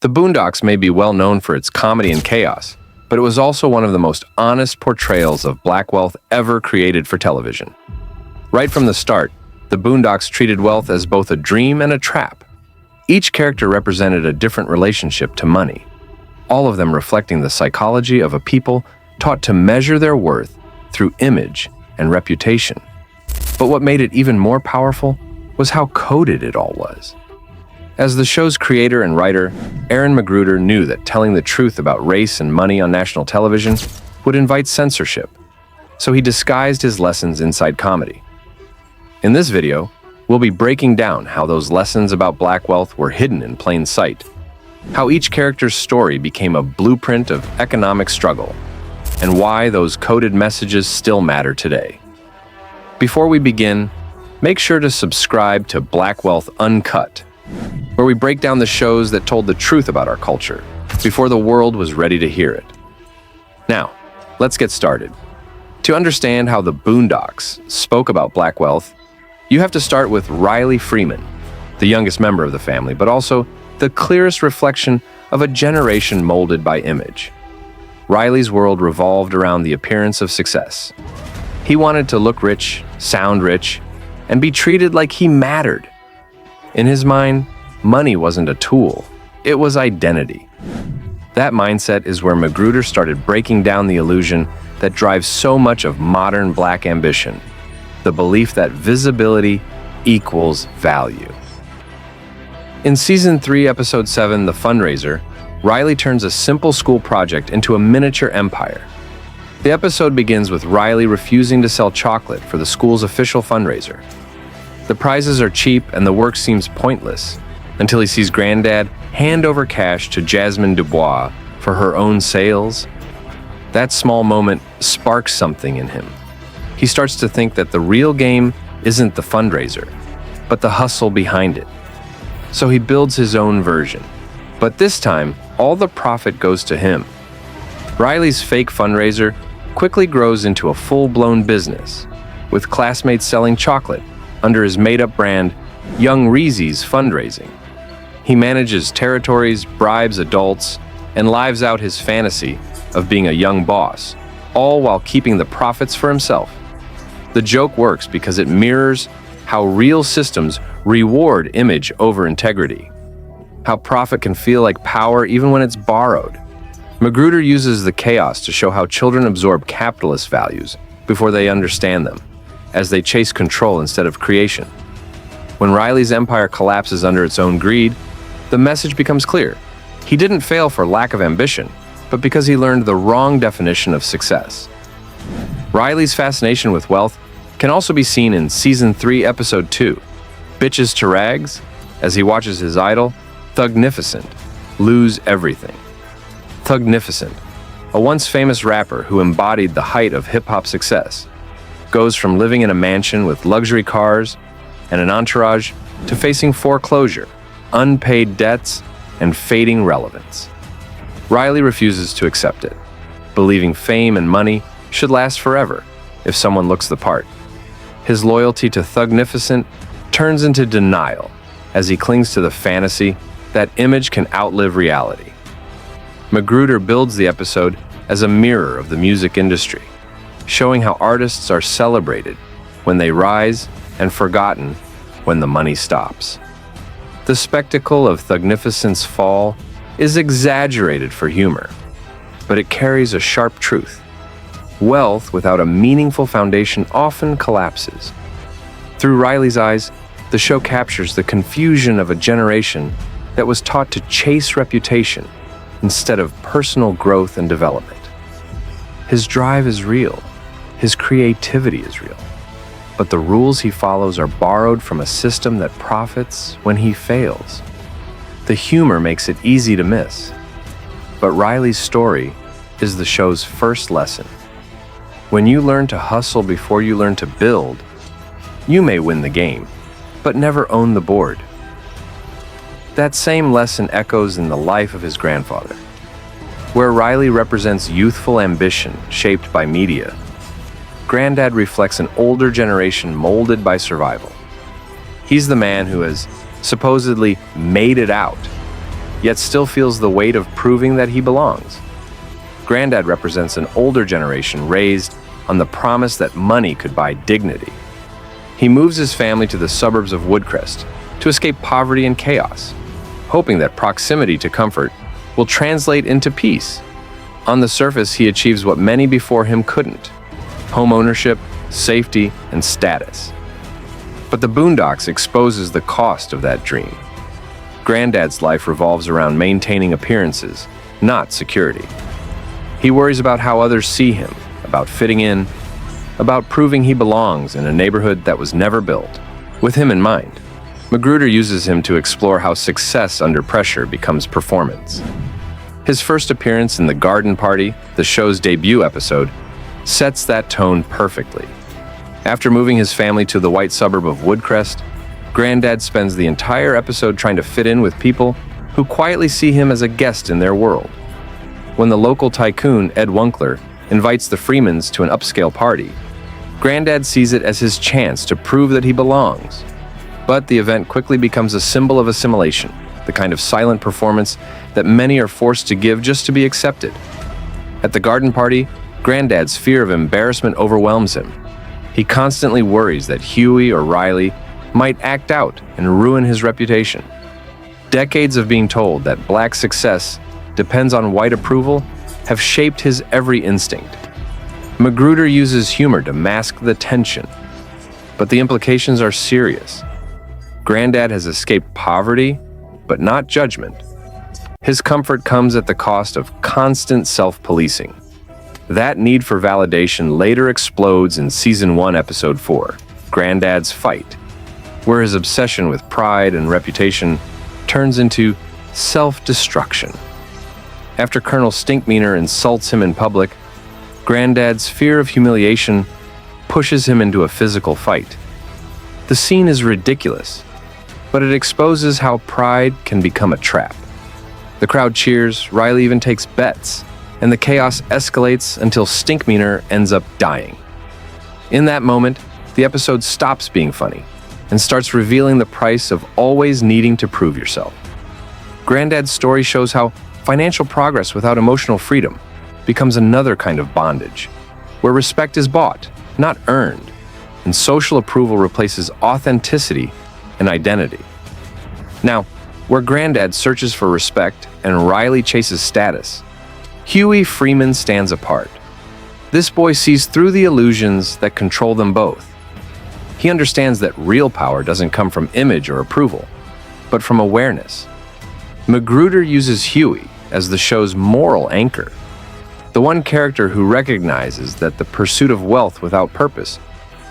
The Boondocks may be well known for its comedy and chaos, but it was also one of the most honest portrayals of black wealth ever created for television. Right from the start, the Boondocks treated wealth as both a dream and a trap. Each character represented a different relationship to money, all of them reflecting the psychology of a people taught to measure their worth through image and reputation. But what made it even more powerful was how coded it all was. As the show's creator and writer, McGruder knew that telling the truth about race and money on national television would invite censorship, so he disguised his lessons inside comedy. In this video, we'll be breaking down how those lessons about black wealth were hidden in plain sight, how each character's story became a blueprint of economic struggle, and why those coded messages still matter today. Before we begin, make sure to subscribe to Wealth Uncut, where we break down the shows that told the truth about our culture before the world was ready to hear it. Now, let's get started. To understand how the Boondocks spoke about black wealth, you have to start with Riley Freeman, the youngest member of the family, but also the clearest reflection of a generation molded by image. Riley's world revolved around the appearance of success. He wanted to look rich, sound rich, and be treated like he mattered. In his mind, money wasn't a tool, it was identity. That mindset is where McGruder started breaking down the illusion that drives so much of modern black ambition, the belief that visibility equals value. In Season 3, Episode 7, The Fundraiser, Riley turns a simple school project into a miniature empire. The episode begins with Riley refusing to sell chocolate for the school's official fundraiser. The prizes are cheap and the work seems pointless until he sees Granddad hand over cash to Jasmine Dubois for her own sales. That small moment sparks something in him. He starts to think that the real game isn't the fundraiser, but the hustle behind it. So he builds his own version. But this time, all the profit goes to him. Riley's fake fundraiser quickly grows into a full-blown business, with classmates selling chocolate under his made-up brand, Young Reezy's Fundraising. He manages territories, bribes adults, and lives out his fantasy of being a young boss, all while keeping the profits for himself. The joke works because it mirrors how real systems reward image over integrity, how profit can feel like power even when it's borrowed. McGruder uses the chaos to show how children absorb capitalist values before they understand them, as they chase control instead of creation. When Riley's empire collapses under its own greed, the message becomes clear. He didn't fail for lack of ambition, but because he learned the wrong definition of success. Riley's fascination with wealth can also be seen in Season 3, Episode 2, Bitches to Rags, as he watches his idol, Thugnificent, lose everything. Thugnificent, a once famous rapper who embodied the height of hip-hop success, goes from living in a mansion with luxury cars and an entourage to facing foreclosure, unpaid debts, and fading relevance. Riley refuses to accept it, believing fame and money should last forever if someone looks the part. His loyalty to Thugnificent turns into denial as he clings to the fantasy that image can outlive reality. McGruder builds the episode as a mirror of the music industry, showing how artists are celebrated when they rise and forgotten when the money stops. The spectacle of Thugnificent's fall is exaggerated for humor, but it carries a sharp truth. Wealth without a meaningful foundation often collapses. Through Riley's eyes, the show captures the confusion of a generation that was taught to chase reputation instead of personal growth and development. His drive is real, his creativity is real, but the rules he follows are borrowed from a system that profits when he fails. The humor makes it easy to miss, but Riley's story is the show's first lesson. When you learn to hustle before you learn to build, you may win the game, but never own the board. That same lesson echoes in the life of his grandfather, where Riley represents youthful ambition shaped by media. Granddad reflects an older generation molded by survival. He's the man who has supposedly made it out, yet still feels the weight of proving that he belongs. Granddad represents an older generation raised on the promise that money could buy dignity. He moves his family to the suburbs of Woodcrest to escape poverty and chaos, hoping that proximity to comfort will translate into peace. On the surface, he achieves what many before him couldn't: home ownership, safety, and status. But the Boondocks exposes the cost of that dream. Granddad's life revolves around maintaining appearances, not security. He worries about how others see him, about fitting in, about proving he belongs in a neighborhood that was never built. With him in mind, McGruder uses him to explore how success under pressure becomes performance. His first appearance in The Garden Party, the show's debut episode, sets that tone perfectly. After moving his family to the white suburb of Woodcrest, Granddad spends the entire episode trying to fit in with people who quietly see him as a guest in their world. When the local tycoon, Ed Wuncler, invites the Freemans to an upscale party, Granddad sees it as his chance to prove that he belongs. But the event quickly becomes a symbol of assimilation, the kind of silent performance that many are forced to give just to be accepted. At the garden party, Granddad's fear of embarrassment overwhelms him. He constantly worries that Huey or Riley might act out and ruin his reputation. Decades of being told that black success depends on white approval have shaped his every instinct. McGruder uses humor to mask the tension, but the implications are serious. Granddad has escaped poverty, but not judgment. His comfort comes at the cost of constant self-policing. That need for validation later explodes in Season 1, Episode 4, Granddad's Fight, where his obsession with pride and reputation turns into self-destruction. After Colonel Stinkmeaner insults him in public, Granddad's fear of humiliation pushes him into a physical fight. The scene is ridiculous, but it exposes how pride can become a trap. The crowd cheers, Riley even takes bets, and the chaos escalates until Stinkmeaner ends up dying. In that moment, the episode stops being funny and starts revealing the price of always needing to prove yourself. Granddad's story shows how financial progress without emotional freedom becomes another kind of bondage, where respect is bought, not earned, and social approval replaces authenticity and identity. Now, where Granddad searches for respect and Riley chases status, Huey Freeman stands apart. This boy sees through the illusions that control them both. He understands that real power doesn't come from image or approval, but from awareness. McGruder uses Huey as the show's moral anchor, the one character who recognizes that the pursuit of wealth without purpose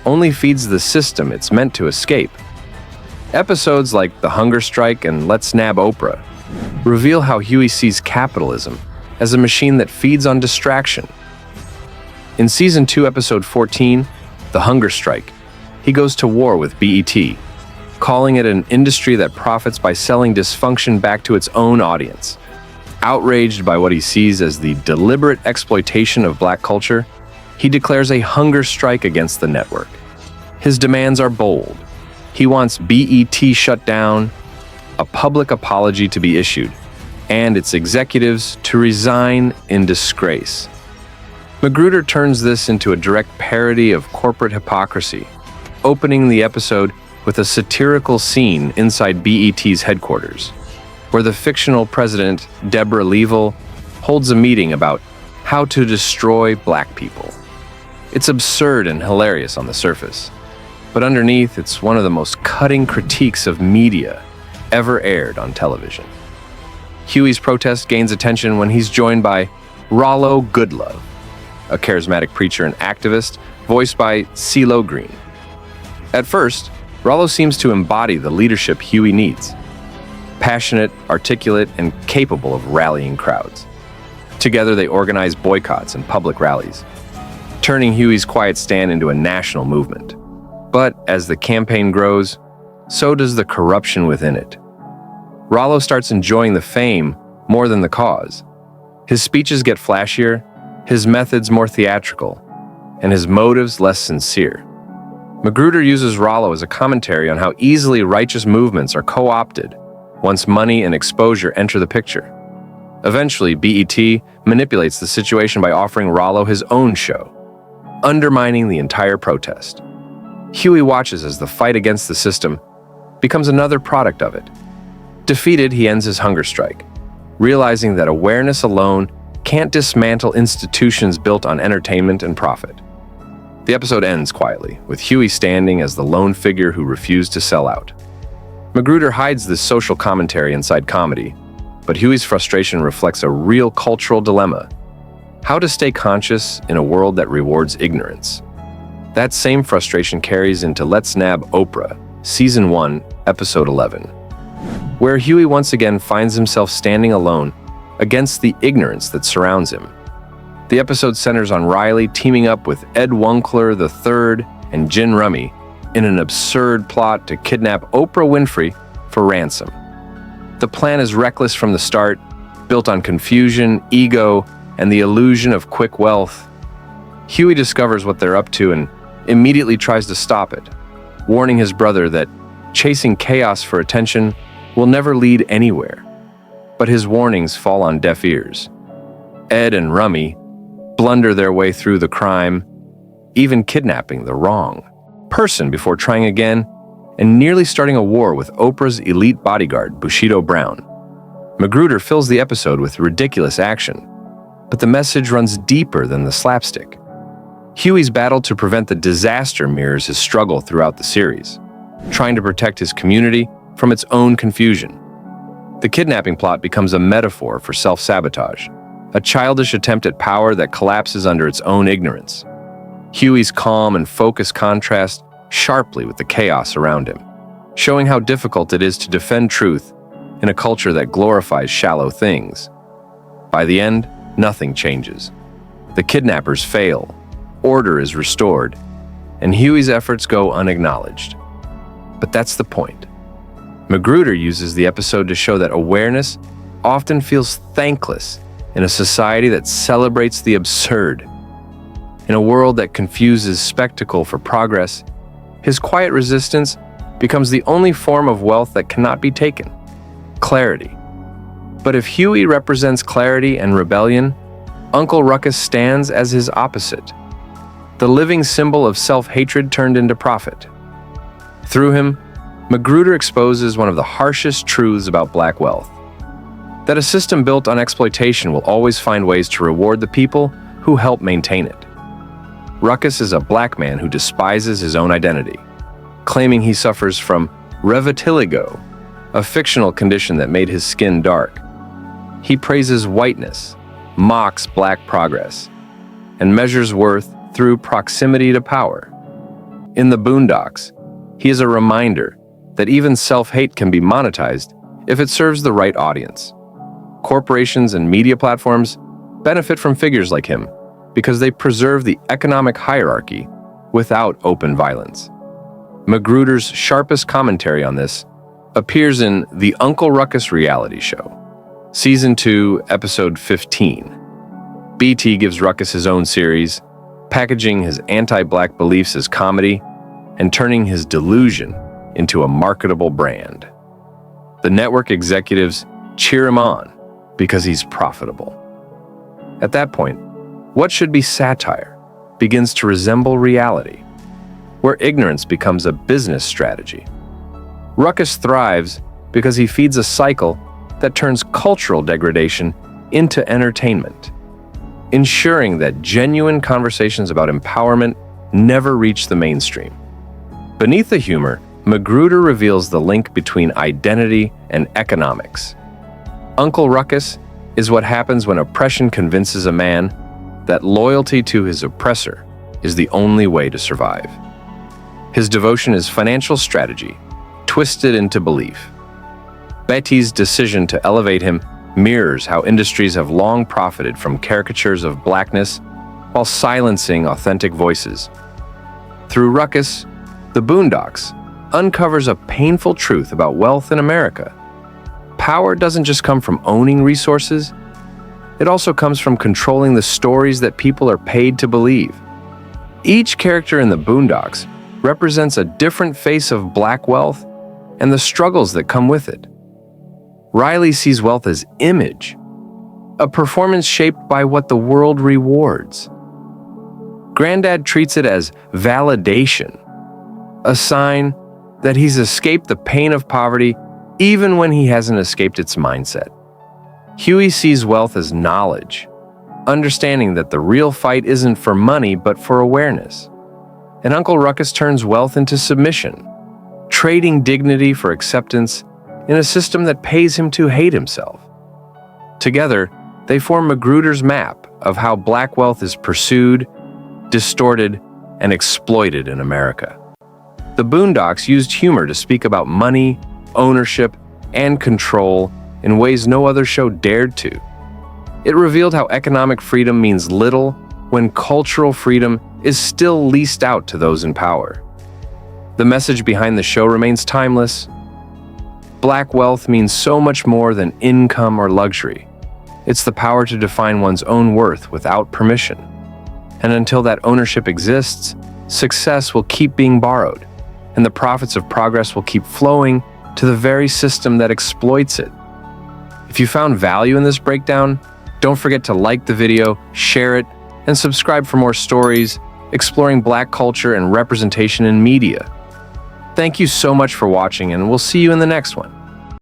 only feeds the system it's meant to escape. Episodes like The Hunger Strike and Let's Nab Oprah reveal how Huey sees capitalism as a machine that feeds on distraction. In Season 2, Episode 14, The Hunger Strike, he goes to war with BET, calling it an industry that profits by selling dysfunction back to its own audience. Outraged by what he sees as the deliberate exploitation of black culture, he declares a hunger strike against the network. His demands are bold. He wants BET shut down, a public apology to be issued, and its executives to resign in disgrace. McGruder turns this into a direct parody of corporate hypocrisy, opening the episode with a satirical scene inside BET's headquarters, where the fictional president, Deborah Leavell, holds a meeting about how to destroy black people. It's absurd and hilarious on the surface, but underneath, it's one of the most cutting critiques of media ever aired on television. Huey's protest gains attention when he's joined by Rollo Goodlove, a charismatic preacher and activist voiced by CeeLo Green. At first, Rollo seems to embody the leadership Huey needs: passionate, articulate, and capable of rallying crowds. Together, they organize boycotts and public rallies, turning Huey's quiet stand into a national movement. But as the campaign grows, so does the corruption within it. Rollo starts enjoying the fame more than the cause. His speeches get flashier, his methods more theatrical, and his motives less sincere. McGruder uses Rollo as a commentary on how easily righteous movements are co-opted once money and exposure enter the picture. Eventually, BET manipulates the situation by offering Rollo his own show, undermining the entire protest. Huey watches as the fight against the system becomes another product of it. Defeated, he ends his hunger strike, realizing that awareness alone can't dismantle institutions built on entertainment and profit. The episode ends quietly, with Huey standing as the lone figure who refused to sell out. McGruder hides this social commentary inside comedy, but Huey's frustration reflects a real cultural dilemma: how to stay conscious in a world that rewards ignorance. That same frustration carries into Let's Nab Oprah, Season 1, Episode 11, where Huey once again finds himself standing alone against the ignorance that surrounds him. The episode centers on Riley teaming up with Ed Wuncler III and Gin Rummy in an absurd plot to kidnap Oprah Winfrey for ransom. The plan is reckless from the start, built on confusion, ego, and the illusion of quick wealth. Huey discovers what they're up to and immediately tries to stop it, warning his brother that chasing chaos for attention will never lead anywhere. But his warnings fall on deaf ears. Ed and Rummy blunder their way through the crime, even kidnapping the wrong person before trying again and nearly starting a war with Oprah's elite bodyguard, Bushido Brown. McGruder fills the episode with ridiculous action, but the message runs deeper than the slapstick. Huey's battle to prevent the disaster mirrors his struggle throughout the series, trying to protect his community from its own confusion. The kidnapping plot becomes a metaphor for self-sabotage, a childish attempt at power that collapses under its own ignorance. Huey's calm and focus contrast sharply with the chaos around him, showing how difficult it is to defend truth in a culture that glorifies shallow things. By the end, nothing changes. The kidnappers fail, order is restored, and Huey's efforts go unacknowledged. But that's the point. McGruder uses the episode to show that awareness often feels thankless in a society that celebrates the absurd. In a world that confuses spectacle for progress, his quiet resistance becomes the only form of wealth that cannot be taken: clarity. But if Huey represents clarity and rebellion, Uncle Ruckus stands as his opposite, the living symbol of self-hatred turned into profit. Through him, McGruder exposes one of the harshest truths about black wealth: that a system built on exploitation will always find ways to reward the people who help maintain it. Ruckus is a black man who despises his own identity, claiming he suffers from revitiligo, a fictional condition that made his skin dark. He praises whiteness, mocks black progress, and measures worth through proximity to power. In the Boondocks, he is a reminder that even self-hate can be monetized if it serves the right audience. Corporations and media platforms benefit from figures like him because they preserve the economic hierarchy without open violence. McGruder's sharpest commentary on this appears in The Uncle Ruckus reality show, Season 2, Episode 15. BT gives Ruckus his own series, packaging his anti-black beliefs as comedy and turning his delusion into a marketable brand. The network executives cheer him on because he's profitable. At that point, what should be satire begins to resemble reality, where ignorance becomes a business strategy. Ruckus thrives because he feeds a cycle that turns cultural degradation into entertainment, ensuring that genuine conversations about empowerment never reach the mainstream. Beneath the humor, McGruder reveals the link between identity and economics. Uncle Ruckus is what happens when oppression convinces a man that loyalty to his oppressor is the only way to survive. His devotion is financial strategy, twisted into belief. Betty's decision to elevate him mirrors how industries have long profited from caricatures of blackness while silencing authentic voices. Through Ruckus, the Boondocks uncovers a painful truth about wealth in America. Power doesn't just come from owning resources, it also comes from controlling the stories that people are paid to believe. Each character in the Boondocks represents a different face of black wealth and the struggles that come with it. Riley sees wealth as image, a performance shaped by what the world rewards. Granddad treats it as validation, a sign that he's escaped the pain of poverty even when he hasn't escaped its mindset. Huey sees wealth as knowledge, understanding that the real fight isn't for money but for awareness. And Uncle Ruckus turns wealth into submission, trading dignity for acceptance in a system that pays him to hate himself. Together, they form McGruder's map of how black wealth is pursued, distorted, and exploited in America. The Boondocks used humor to speak about money, ownership, and control in ways no other show dared to. It revealed how economic freedom means little when cultural freedom is still leased out to those in power. The message behind the show remains timeless. Black wealth means so much more than income or luxury. It's the power to define one's own worth without permission. And until that ownership exists, success will keep being borrowed, and the profits of progress will keep flowing to the very system that exploits it. If you found value in this breakdown, don't forget to like the video, share it, and subscribe for more stories exploring Black culture and representation in media. Thank you so much for watching, and we'll see you in the next one.